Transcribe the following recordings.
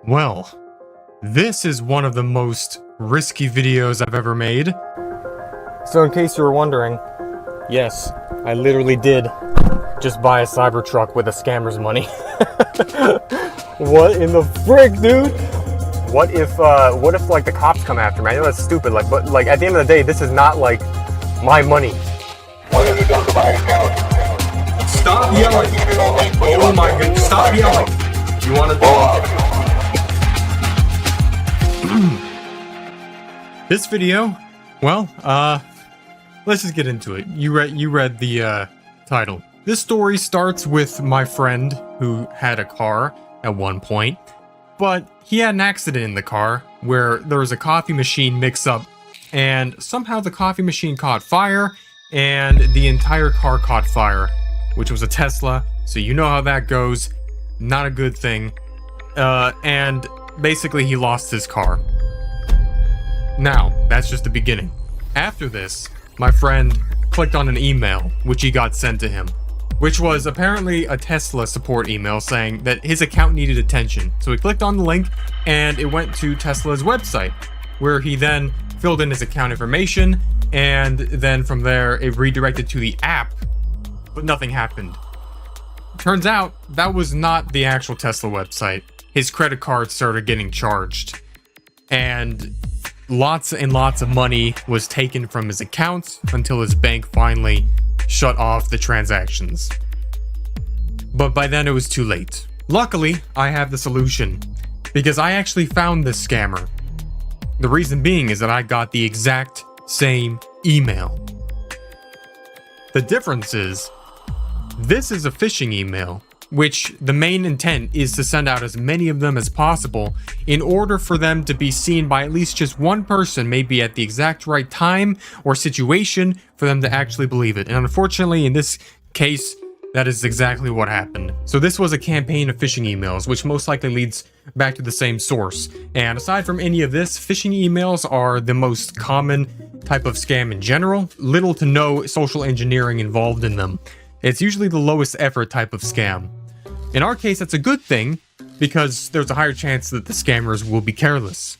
Well, this is one of the most risky videos I've ever made. So in case you were wondering, yes, I literally did just buy a Cybertruck with a scammer's money. What in the frick, dude? What if like the cops come after me? I know that's stupid, but at the end of the day, this is not like my money. Stop yelling! Oh my goodness, stop yelling! You wanna This video, well, let's just get into it. You read the title. This story starts with my friend who had a car at one point, but he had an accident in the car where there was a coffee machine mix-up, and somehow the coffee machine caught fire, and the entire car caught fire, which was a Tesla, so you know how that goes. Not a good thing. And basically he lost his car. Now, that's just the beginning. After this, my friend clicked on an email, which he got sent to him, which was apparently a Tesla support email saying that his account needed attention. So he clicked on the link, and it went to Tesla's website, where he then filled in his account information, and then from there, it redirected to the app, but nothing happened. Turns out, that was not the actual Tesla website. His credit card started getting charged, and lots and lots of money was taken from his accounts until his bank finally shut off the transactions. But by then it was too late. Luckily, I have the solution, because I actually found this scammer. The reason being is that I got the exact same email. The difference is, this is a phishing email, which the main intent is to send out as many of them as possible in order for them to be seen by at least just one person, maybe at the exact right time or situation for them to actually believe it. And unfortunately, in this case, that is exactly what happened. So this was a campaign of phishing emails, which most likely leads back to the same source. And aside from any of this, phishing emails are the most common type of scam in general. Little to no social engineering involved in them. It's usually the lowest effort type of scam. In our case, that's a good thing, because there's a higher chance that the scammers will be careless.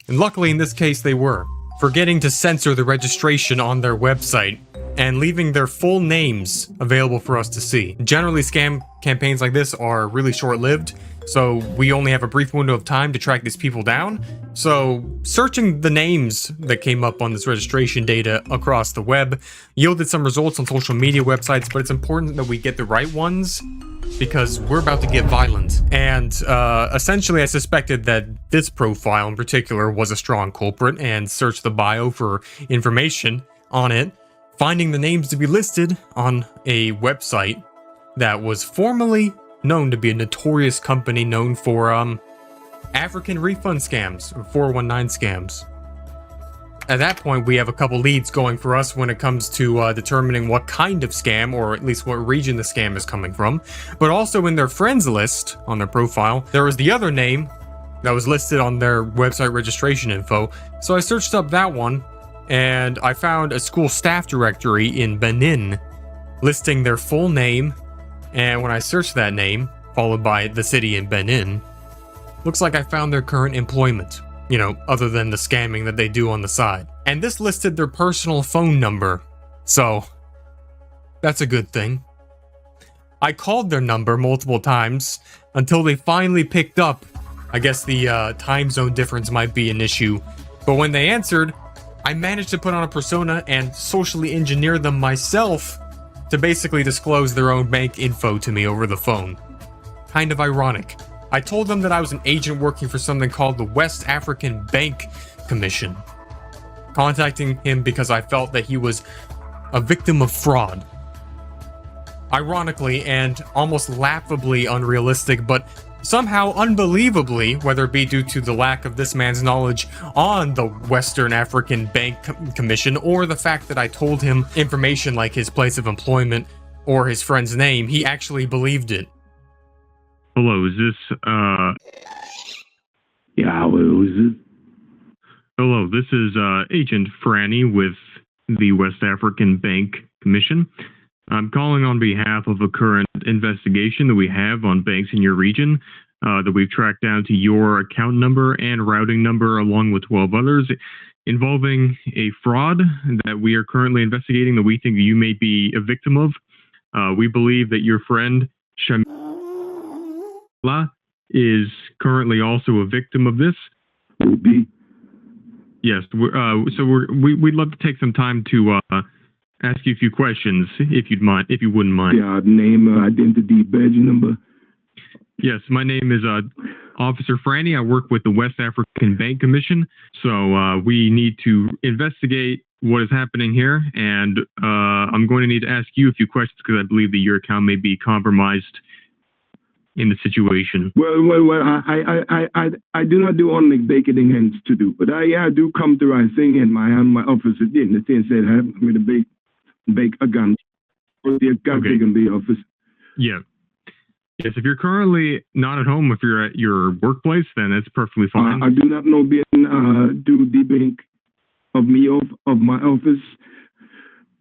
And luckily in this case they were, forgetting to censor the registration on their website and leaving their full names available for us to see. Generally, scam campaigns like this are really short-lived, so we only have a brief window of time to track these people down. So searching the names that came up on this registration data across the web yielded some results on social media websites, but it's important that we get the right ones because we're about to get violent. And essentially I suspected that this profile in particular was a strong culprit and searched the bio for information on it, finding the names to be listed on a website that was formerly known to be a notorious company known for African refund scams, or 419 scams. At that point, we have a couple leads going for us when it comes to determining what kind of scam, or at least what region the scam is coming from. But also in their friends list, on their profile, there was the other name that was listed on their website registration info. So I searched up that one, and I found a school staff directory in Benin listing their full name, and when I searched that name, followed by the city in Benin, looks like I found their current employment. You know, other than the scamming that they do on the side. And this listed their personal phone number, so that's a good thing. I called their number multiple times until they finally picked up. I guess the time zone difference might be an issue, but when they answered, I managed to put on a persona and socially engineer them myself to basically disclose their own bank info to me over the phone. Kind of ironic. I told them that I was an agent working for something called the West African Bank Commission, contacting him because I felt that he was a victim of fraud. Ironically and almost laughably unrealistic, but somehow unbelievably, whether it be due to the lack of this man's knowledge on the Western African Bank Commission or the fact that I told him information like his place of employment or his friend's name, he actually believed it. Hello, is this, Yeah, who is it? Hello, this is, Agent Franny with the West African Bank Commission. I'm calling on behalf of a current investigation that we have on banks in your region. that we've tracked down to your account number and routing number, along with 12 others, involving a fraud that we are currently investigating that we think you may be a victim of. We believe that your friend Shamila is currently also a victim of this. Yes, we'd love to take some time to ask you a few questions, if you wouldn't mind. Yeah, name, identity, badge number. Yes, my name is Officer Franny. I work with the West African Bank Commission, so we need to investigate what is happening here, and I'm going to need to ask you a few questions because I believe that your account may be compromised in the situation. Well, I do not do only baking hands to do, but I do come to I thing in my office again. The thing said I have me to bake a gun. Or the gun in the office. Yeah. Yes, if you're currently not at home, if you're at your workplace, then that's perfectly fine. I do not know being do the bank of my office.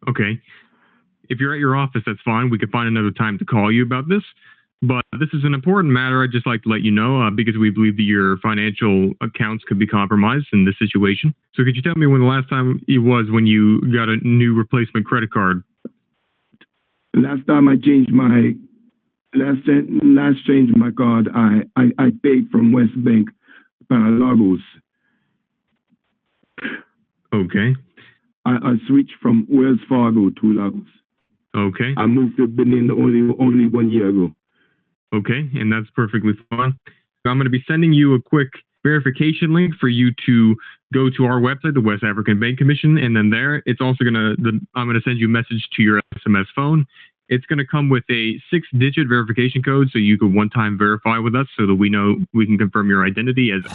Okay. If you're at your office, that's fine. We could find another time to call you about this. But this is an important matter. I'd just like to let you know because we believe that your financial accounts could be compromised in this situation. So could you tell me when the last time it was when you got a new replacement credit card? Last time I changed my card, I paid from West Bank Lagos. Okay. I switched from Wells Fargo to Lagos. Okay. I moved to Benin only 1 year ago. Okay, and that's perfectly fine. I'm going to be sending you a quick verification link for you to go to our website, the West African Bank Commission, and then there, it's also going to, I'm going to send you a message to your SMS phone. It's going to come with a 6-digit verification code, so you can one-time verify with us so that we know we can confirm your identity. And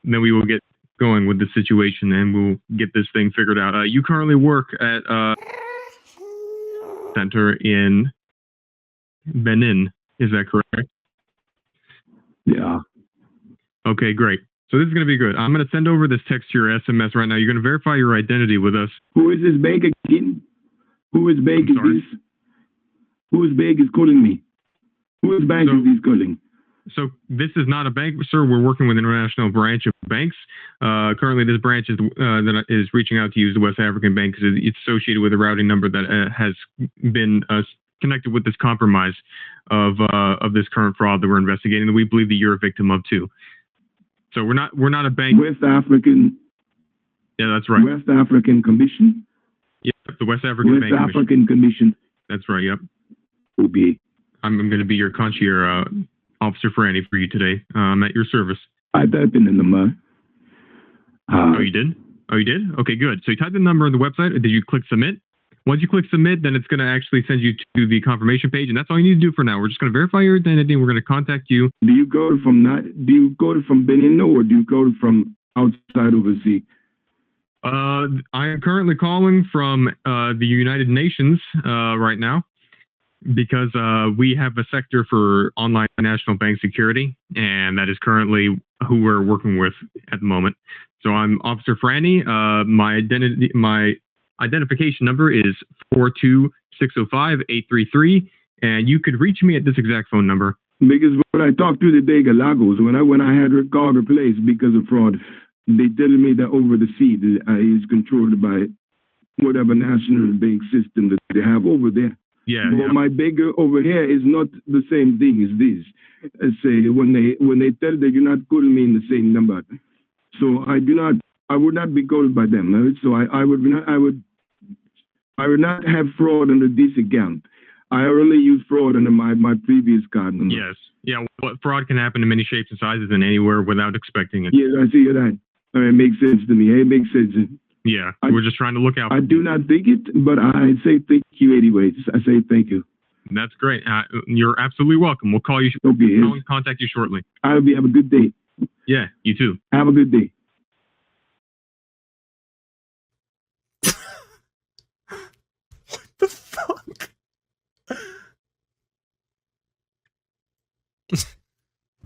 then we will get going with the situation, and we'll get this thing figured out. You currently work at a center in Benin, is that correct? Yeah. Okay, great. So this is going to be good. I'm going to send over this text to your SMS right now. You're going to verify your identity with us. Who is this bank again? Who is bank is this? Whose bank is calling me? Whose bank is this calling? So this is not a bank, sir. We're working with an international branch of banks. Currently, this branch is that is reaching out to you is the West African Bank because it's associated with a routing number that has been connected with this compromise of this current fraud that we're investigating that we believe that you're a victim of too. So we're not a bank. West African. Yeah, that's right. West African Commission. Yeah, the West African Bank African Commission. That's right. Yep. Okay. I'm going to be your concierge officer for Annie for you today. I'm at your service. I typed in the number. Oh, you did? Oh, you did? Okay, good. So you typed the number on the website. Did you click submit? Once you click submit, then it's going to actually send you to the confirmation page, and that's all you need to do for now. We're just going to verify your identity, and we're going to contact you. Do you go from Benin, or do you go from outside overseas? I am currently calling from the United Nations right now because we have a sector for online national bank security, and that is currently who we're working with at the moment. So I'm Officer Franny. My identification number is 42605-833, and you could reach me at this exact phone number. Because when I talked to the Dega Lagos, when I had her car replaced because of fraud, they telling me that over the sea is controlled by whatever national bank system that they have over there. Yeah. But yeah. my banker over here is not the same thing as this. I say when they tell that you're not calling me in the same number, so I would not be called by them. So I would not have fraud under this account. I only use fraud under my previous card number. Yes. Yeah. Well, fraud can happen in many shapes and sizes and anywhere without expecting it. Yes, I see that. It makes sense to me. It makes sense. Yeah. We're just trying to look out. I do not think it, but I say thank you anyways. I say thank you. That's great. You're absolutely welcome. We'll call you. Okay. We'll contact you shortly. Have a good day. Yeah. You too. Have a good day. The fuck?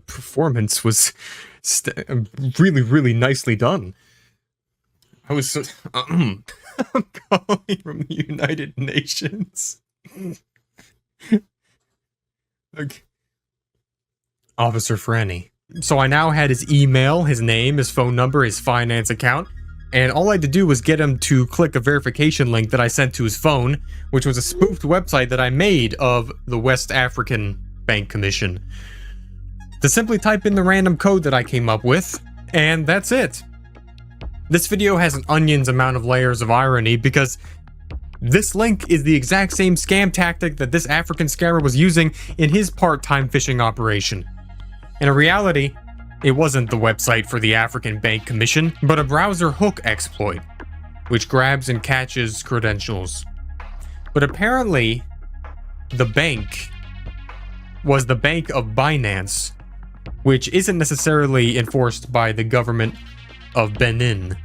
Performance was really, really nicely done. I was so, I'm calling from the United Nations. Okay. Officer Franny. So I now had his email, his name, his phone number, his finance account, and all I had to do was get him to click a verification link that I sent to his phone, which was a spoofed website that I made of the West African Bank Commission. To simply type in the random code that I came up with, and that's it. This video has an onion's amount of layers of irony because this link is the exact same scam tactic that this African scammer was using in his part-time fishing operation. In reality, it wasn't the website for the African Bank Commission, but a browser hook exploit, which grabs and catches credentials. But apparently, the bank was the Bank of Binance, which isn't necessarily enforced by the government of Benin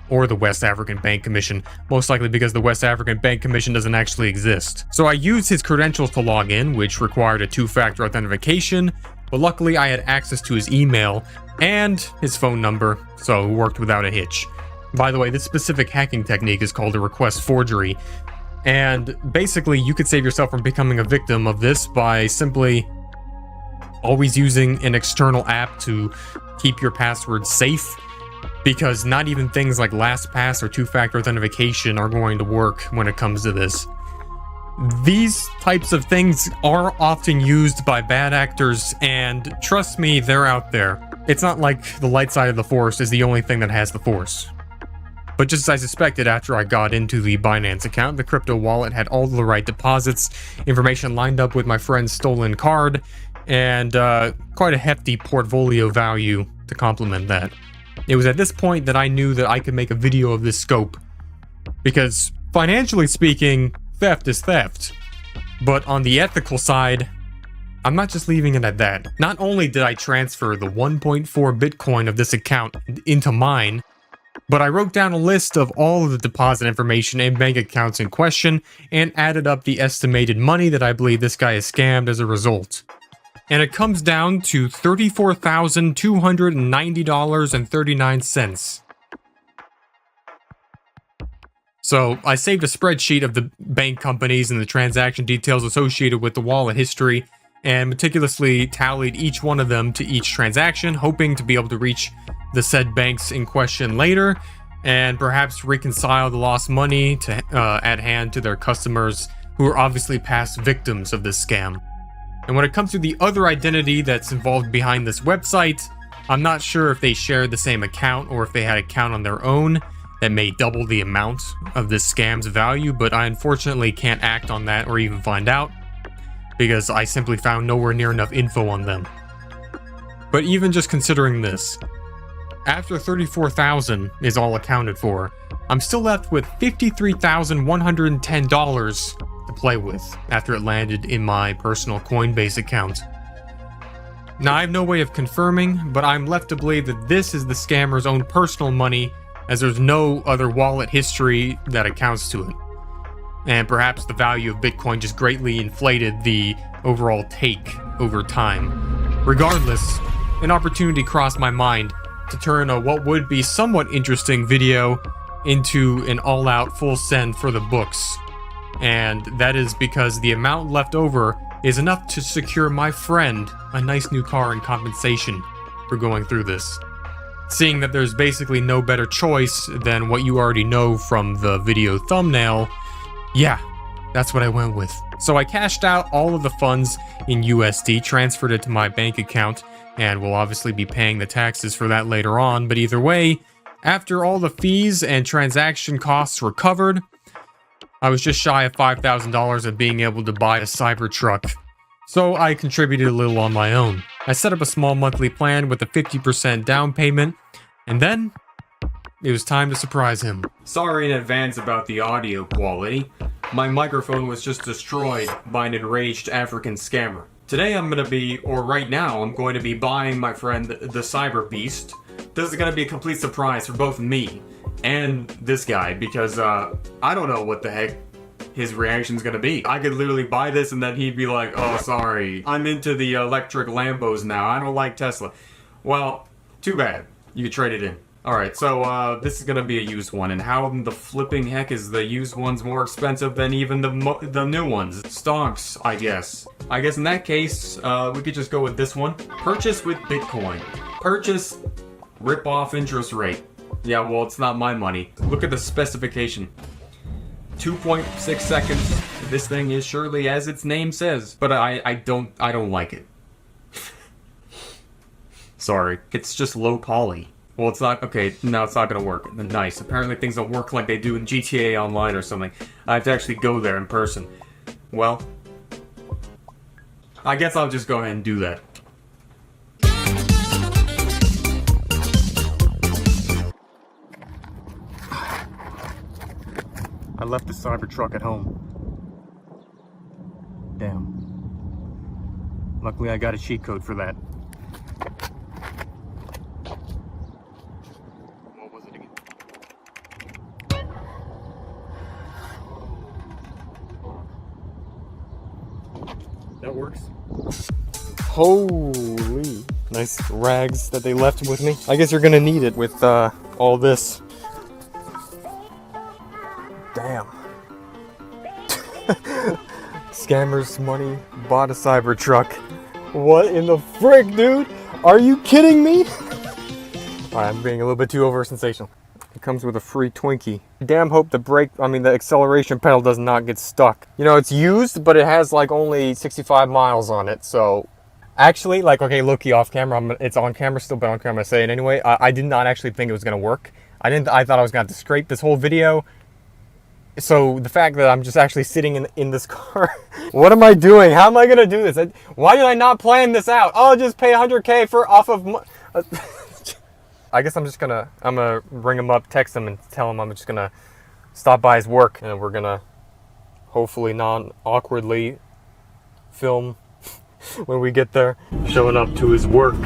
or the West African Bank Commission, most likely because the West African Bank Commission doesn't actually exist. So I used his credentials to log in, which required a two-factor authentication, but luckily I had access to his email and his phone number, so it worked without a hitch. By the way, this specific hacking technique is called a request forgery, and basically you could save yourself from becoming a victim of this by simply always using an external app to keep your password safe, because not even things like LastPass or two-factor authentication are going to work when it comes to this. These types of things are often used by bad actors, and trust me, they're out there. It's not like the light side of the force is the only thing that has the force. But just as I suspected after I got into the Binance account, the crypto wallet had all the right deposits, information lined up with my friend's stolen card, and quite a hefty portfolio value to complement that. It was at this point that I knew that I could make a video of this scope, because financially speaking, theft is theft. But on the ethical side, I'm not just leaving it at that. Not only did I transfer the 1.4 Bitcoin of this account into mine, but I wrote down a list of all of the deposit information and bank accounts in question and added up the estimated money that I believe this guy has scammed as a result. And it comes down to $34,290.39. So I saved a spreadsheet of the bank companies and the transaction details associated with the wallet history and meticulously tallied each one of them to each transaction, hoping to be able to reach the said banks in question later and perhaps reconcile the lost money to at hand to their customers who are obviously past victims of this scam. And when it comes to the other identity that's involved behind this website, I'm not sure if they shared the same account or if they had an account on their own that may double the amount of this scam's value, but I unfortunately can't act on that or even find out, because I simply found nowhere near enough info on them. But even just considering this, after $34,000 is all accounted for, I'm still left with $53,110 to play with after it landed in my personal Coinbase account. Now I have no way of confirming, but I'm left to believe that this is the scammer's own personal money, as there's no other wallet history that accounts to it. And perhaps the value of Bitcoin just greatly inflated the overall take over time. Regardless, an opportunity crossed my mind to turn a what would be somewhat interesting video into an all-out full send for the books. And that is because the amount left over is enough to secure my friend a nice new car in compensation for going through this. Seeing that there's basically no better choice than what you already know from the video thumbnail, yeah, that's what I went with. So I cashed out all of the funds in USD, transferred it to my bank account, and will obviously be paying the taxes for that later on, but either way, after all the fees and transaction costs were covered, I was just shy of $5,000 of being able to buy a Cybertruck. So I contributed a little on my own. I set up a small monthly plan with a 50% down payment, and then it was time to surprise him. Sorry in advance about the audio quality. My microphone was just destroyed by an enraged African scammer. Today I'm right now I'm going to be buying my friend the Cyber Beast. This is going to be a complete surprise for both me and this guy, because I don't know what the heck his reaction's gonna be. I could literally buy this and then he'd be like, oh, sorry, I'm into the electric Lambos now, I don't like Tesla. Well, too bad. You could trade it in. Alright, so this is gonna be a used one, and how in the flipping heck is the used ones more expensive than even the new ones? Stonks, I guess. I guess in that case, we could just go with this one. Purchase with Bitcoin. Purchase, rip off interest rate. Yeah, well, it's not my money. Look at the specification. 2.6 seconds. This thing is surely as its name says, but I don't like it. Sorry, it's just low poly. Well, it's not, okay, no, it's not gonna work. Nice. Apparently things don't work like they do in GTA Online or something. I have to actually go there in person. Well, I guess I'll just go ahead and do that. I left the Cybertruck at home. Damn. Luckily I got a cheat code for that. That works. Holy. Nice rags that they left with me. I guess you're gonna need it with all this. Damn. Scammers money bought a Cybertruck. What in the frick, dude? Are you kidding me? Alright, I'm being a little bit too over sensational. It comes with a free Twinkie. Damn hope the acceleration pedal does not get stuck. You know, it's used, but it has like only 65 miles on it, so... Actually, like, okay, low-key off camera, it's on camera still, but on camera, I'm gonna say it anyway. I did not actually think it was gonna work. I thought I was gonna have to scrape this whole video. So, the fact that I'm just actually sitting in this car... What am I doing? How am I gonna do this? Why did I not plan this out? Oh, I'll just pay 100K off of... I guess I'm gonna ring him up, text him, and tell him I'm just gonna stop by his work, and we're gonna hopefully non-awkwardly film when we get there. Showing up to his work.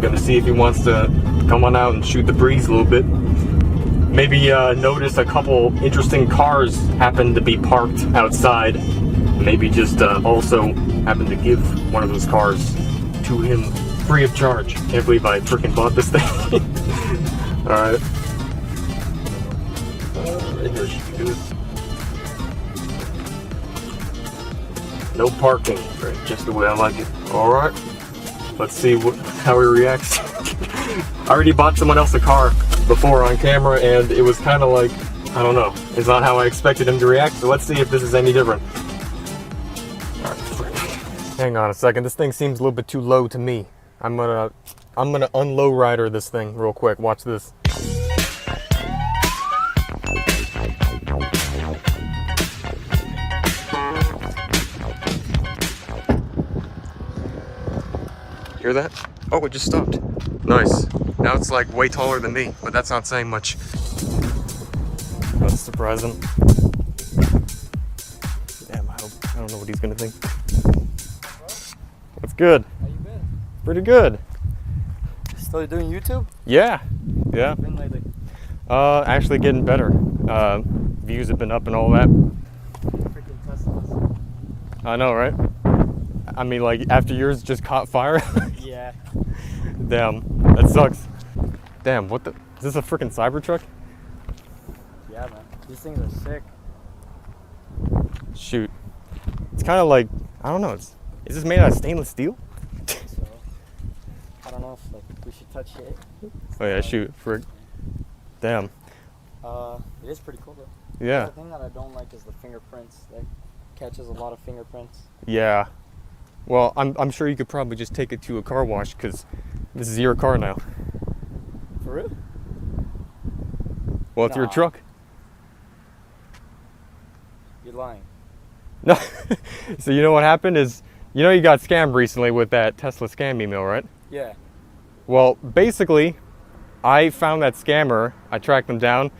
Gonna see if he wants to come on out and shoot the breeze a little bit. Maybe notice a couple interesting cars happen to be parked outside. Maybe just also happen to give one of those cars to him free of charge. Can't believe I freaking bought this thing. Alright. Right here should be good. No parking. Right, just the way I like it. Alright. Let's see how he reacts. I already bought someone else a car before on camera, and it was kind of like, I don't know. It's not how I expected him to react, so let's see if this is any different. Alright, frick. Hang on a second. This thing seems a little bit too low to me. I'm gonna unlow rider this thing real quick. Watch this. Hear that? Oh, it just stopped. Nice. Now it's like way taller than me, but that's not saying much. That's surprising. Damn, I don't know what he's gonna think. What's good? How you been? Pretty good. Still doing YouTube? Yeah. Yeah. Been lately? Actually getting better. Views have been up and all that. Freaking Teslas. I know, right? I mean, like, after yours just caught fire? Yeah. Damn, that sucks. Damn, what the? Is this a freaking Cybertruck? Yeah, man. These things are sick. Shoot. It's kind of like, I don't know, is this made out of stainless steel? So, I don't know if like we should touch it. Oh yeah, shoot, frick. Damn. It is pretty cool though. Yeah. The thing that I don't like is the fingerprints. That catches a lot of fingerprints. Yeah. Well, I'm sure you could probably just take it to a car wash, because this is your car now. For real? Well, it's your Nah. truck. You're lying. No. So you know what happened is, you know you got scammed recently with that Tesla scam email, right? Yeah. Well, basically, I found that scammer, I tracked them down,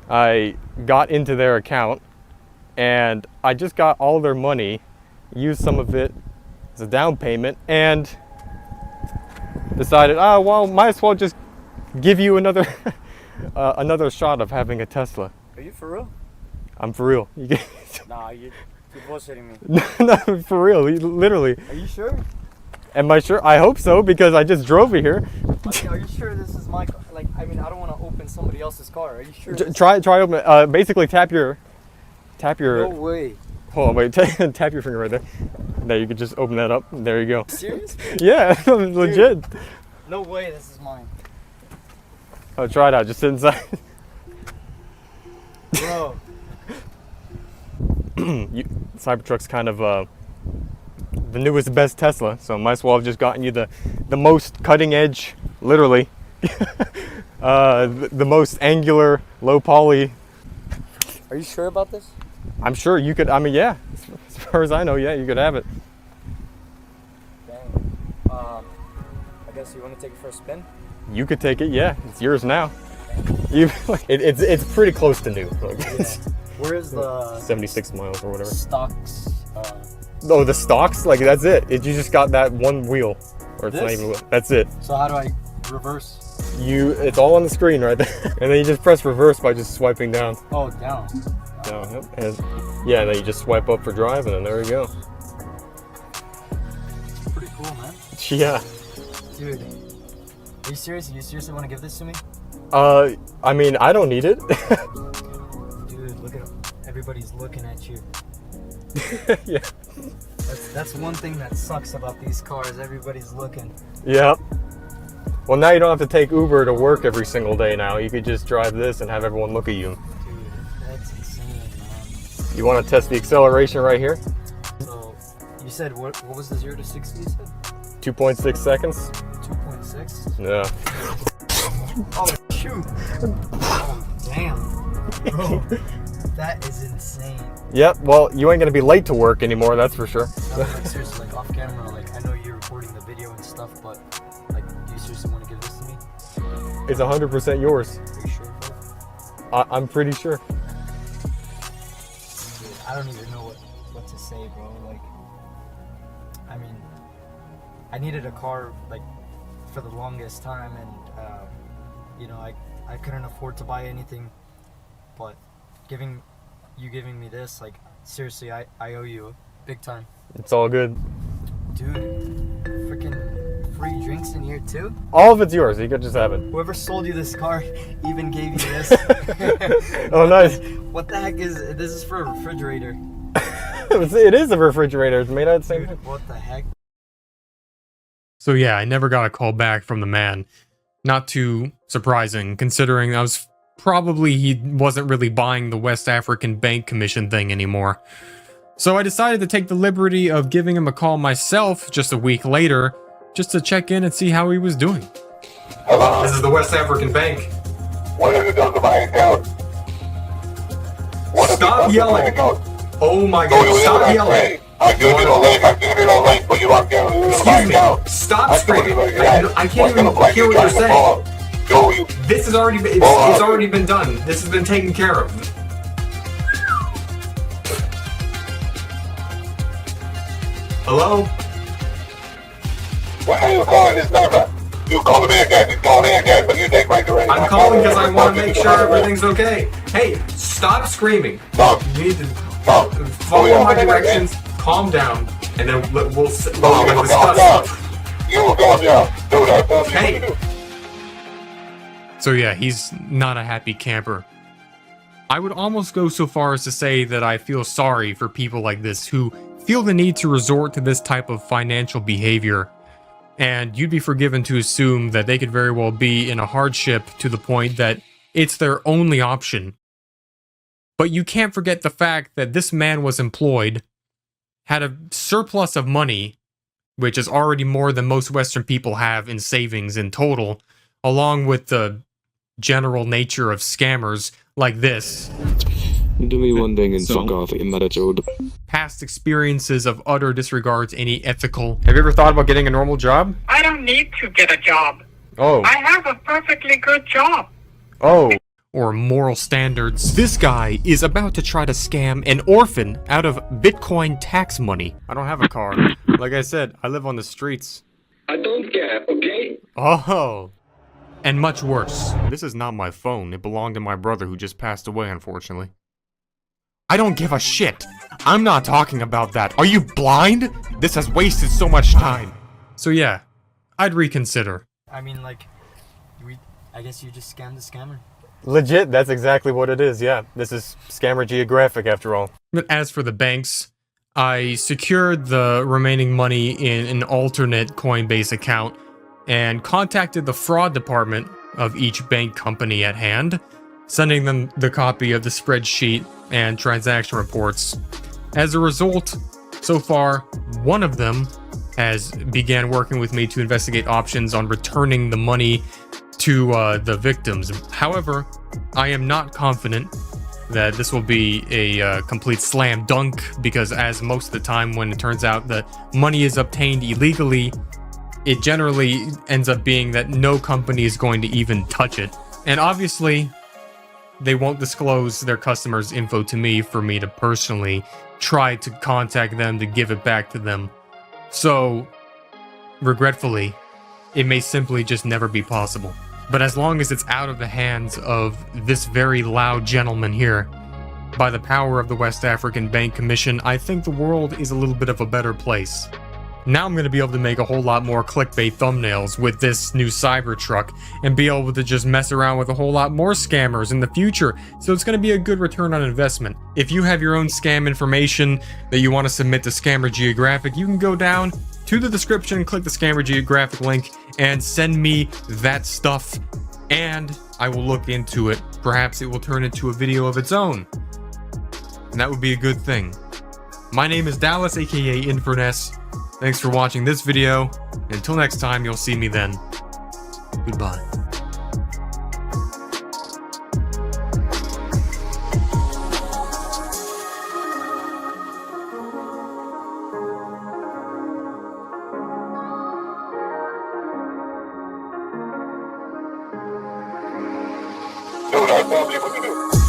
I got into their account, and I just got all their money, used some of it as a down payment, and decided, oh, well, might as well just give you another another shot of having a Tesla. Are you for real? I'm for real. Nah, you're bullshitting me. No, for real, literally. Are you sure? Am I sure? I hope so, because I just drove it here. I mean, are you sure this is my car? Like, I mean, I don't want to open somebody else's car. Are you sure? Try open it. Basically tap your. No way. Hold on, wait. Tap your finger right there. There, you can just open that up. There you go. Serious? Yeah, legit. No way. This is mine. Oh, try it out. Just sit inside. Bro. Cybertruck's kind of the newest, best Tesla, so might as well have just gotten you the most cutting edge, literally, the most angular, low poly. Are you sure about this? I'm sure you could. I mean, yeah. As far as I know, yeah, you could have it. Dang. I guess you want to take it for a spin? You could take it. Yeah, it's yours now. It's pretty close to new. Like, Yeah. Where is the 76 miles or whatever. stocks? Oh, the stocks? Like, that's it. You just got that one wheel. Or it's not This? even a wheel. That's it. So how do I reverse? It's all on the screen right there. And then you just press reverse by just swiping down. Oh, down. Down, yep. And yeah, and then you just swipe up for drive, and then there you go. Pretty cool, man. Yeah. Dude, are you serious? You seriously want to give this to me? I mean, I don't need it. Dude, look at everybody's looking at you. Yeah. That's one thing that sucks about these cars. Everybody's looking. Yep. Well, now you don't have to take Uber to work every single day now. You could just drive this and have everyone look at you. Dude, that's insane, man. You want to test the acceleration right here? So, you said what was the 0 to 60 you said? 2.6 seconds. 2.6? Yeah. Oh, shoot. Oh, damn. Bro, that is insane. Yep, well, you ain't gonna be late to work anymore, that's for sure. No, like, seriously, like, off camera, like, I know you're recording the video and stuff, but, like, do you seriously want to give this to me? It's 100% yours. Are you sure, bro? I'm pretty sure. Dude, I don't even know what to say, bro. Like, I mean, I needed a car, like, for the longest time, and, you know, I couldn't afford to buy anything, but giving me this, like, seriously, I owe you big time. It's all good. Dude, freaking free drinks in here too? All of it's yours, you could just have it. Whoever sold you this car even gave you this. Oh, nice. What the heck is this? Is for a refrigerator. It is a refrigerator, it's made out of the same Dude, thing. what the heck? So yeah, I never got a call back from the man. Not too surprising, considering he wasn't really buying the West African Bank Commission thing anymore. So I decided to take the liberty of giving him a call myself just a week later, just to check in and see how he was doing. Hello? This is the West African Bank. What have you done to my account? What have you Stop done to my yelling. account? Oh my Do god, you stop hear what I'm yelling. saying? I give you the link, but you don't get it. Excuse me, stop screaming. I can't even hear what you're saying. This has already been, it's already been done. This has been taken care of. Hello? Why are you calling this number? You call me again, but you take my direction. I'm calling because I want to make sure everything's okay. Hey, stop screaming. Stop. You need to Stop. follow my directions, calm down, and then we'll discuss stuff. You calm down. Do that. Hey. So yeah, he's not a happy camper. I would almost go so far as to say that I feel sorry for people like this who feel the need to resort to this type of financial behavior, and you'd be forgiven to assume that they could very well be in a hardship to the point that it's their only option. But you can't forget the fact that this man was employed, had a surplus of money, which is already more than most Western people have in savings in total, along with the general nature of scammers like this. Do me one thing and fuck off, you Macleod. Past experiences of utter disregard to any ethical. Have you ever thought about getting a normal job? I don't need to get a job. Oh. I have a perfectly good job. Oh. Or moral standards. This guy is about to try to scam an orphan out of Bitcoin tax money. I don't have a car. Like I said, I live on the streets. I don't care, okay? Oh. And much worse. This is not my phone. It belonged to my brother who just passed away, unfortunately. I don't give a shit. I'm not talking about that. Are you blind? This has wasted so much time. So yeah, I'd reconsider. I mean, like, I guess you just scammed the scammer. Legit, that's exactly what it is, yeah. This is Scammer Geographic after all. But as for the banks, I secured the remaining money in an alternate Coinbase account and contacted the fraud department of each bank company at hand, sending them the copy of the spreadsheet and transaction reports. As a result, so far, one of them has began working with me to investigate options on returning the money to the victims. However, I am not confident that this will be a complete slam dunk, because as most of the time when it turns out that money is obtained illegally, it generally ends up being that no company is going to even touch it. And obviously, they won't disclose their customers' info to me for me to personally try to contact them to give it back to them. So, regretfully, it may simply just never be possible. But as long as it's out of the hands of this very loud gentleman here, by the power of the West African Bank Commission, I think the world is a little bit of a better place. Now I'm going to be able to make a whole lot more clickbait thumbnails with this new Cybertruck and be able to just mess around with a whole lot more scammers in the future, so it's going to be a good return on investment. If you have your own scam information that you want to submit to Scammer Geographic, you can go down to the description, click the Scammer Geographic link, and send me that stuff, and I will look into it. Perhaps it will turn into a video of its own, and that would be a good thing. My name is Dallas, aka Infurness. Thanks for watching this video. Until next time, you'll see me then. Goodbye. No, no, no,